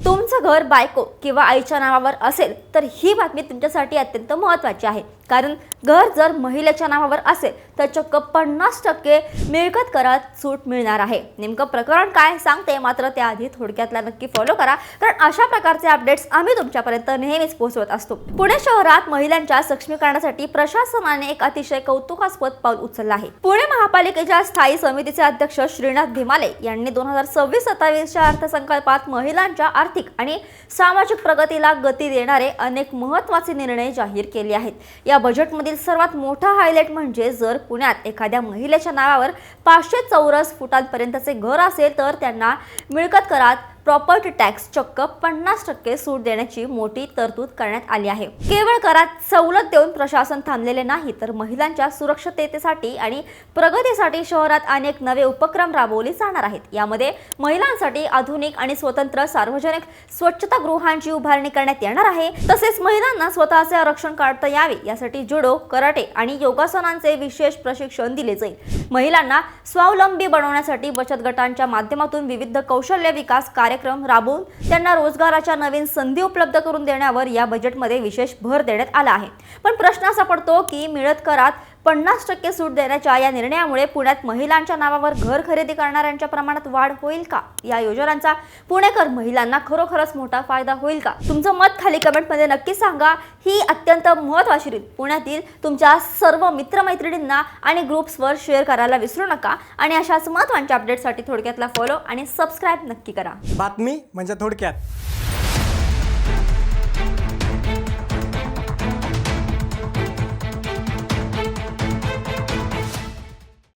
तुमचं घर बायको किंवा आईच्या नावावर असेल तर ही बातमी तुमच्यासाठी अत्यंत महत्त्वाची आहे, कारण घर जर महिलेच्या नावावर असेल तर चक्क 50% मिळकत करात सूट मिळणार आहे। नेमकं प्रकरण काय सांगते, मात्र त्याआधी थोडक्यातला नक्की फॉलो करा, कारण अशा प्रकारचे अपडेट्स आम्ही तुमच्यापर्यंत नेहमीच पोहोचवत असतो। पुणे शहरात महिलांच्या सक्षमीकरणासाठी प्रशासनाने एक अतिशय कौतुकास्पद पाऊल उचललं आहे। पुणे महापालिकेच्या स्थायी समितीचे अध्यक्ष श्रीनाथ भिमाले यांनी 2026-27 अर्थसंकल्पात महिलांच्या आर्थिक आणि सामाजिक प्रगतीला गती देणारे अनेक महत्त्वाचे निर्णय जाहीर केले आहेत। या बजेटमधील सर्वात मोठा हायलाइट म्हणजे जर पुण्यात एखाद्या महिलेच्या नावावर 500 चौरस फुटांपर्यंतचे घर असेल तर त्यांना मिळकत करात प्रॉपर्टी टॅक्स चक्क 50% सूट देण्याची मोठी तरतूद करण्यात आली आहे। केवळ करात सवलत देऊन प्रशासन थांबलेले नाही, तर महिलांच्या सुरक्षिततेसाठी आणि प्रगतीसाठी शहरात अनेक नवे उपक्रम राबवले जाणार आहेत। यामध्ये महिलांसाठी आधुनिक आणि स्वतंत्र सार्वजनिक स्वच्छतागृहांची उभारणी करण्यात येणार आहे। तसेच महिलांना स्वतःचे आरक्षण काढता यावे यासाठी जुडो, कराटे आणि योगासनांचे विशेष प्रशिक्षण दिले जाईल। महिलांना स्वावलंबी बनवण्यासाठी बचत गटांच्या माध्यमातून विविध कौशल्य विकास कार्यक्रम राबवून त्यांना रोजगाराच्या नवीन संधी उपलब्ध करून देण्यावर या बजेटमध्ये विशेष भर देण्यात आला आहे। पण प्रश्न असा पडतो की मिळत करात 50% सूट देण्याच्या या निर्णयामुळे पुण्यात महिलांच्या नावावर घर खरेदी करणाऱ्यांच्या प्रमाणात वाढ होईल का? या योजनांचा पुणेकर महिलांना खरोखरच मोठा फायदा होईल का? तुमचं मत खाली कमेंटमध्ये नक्की सांगा। ही अत्यंत महत्त्वाची रील पुण्यातील तुमच्या सर्व मित्रमैत्रिणींना आणि ग्रुप्सवर शेअर करायला विसरू नका आणि अशाच महत्त्वाच्या अपडेटसाठी थोडक्यातला फॉलो आणि सबस्क्राईब नक्की करा। बातमी म्हणजे थोडक्यात।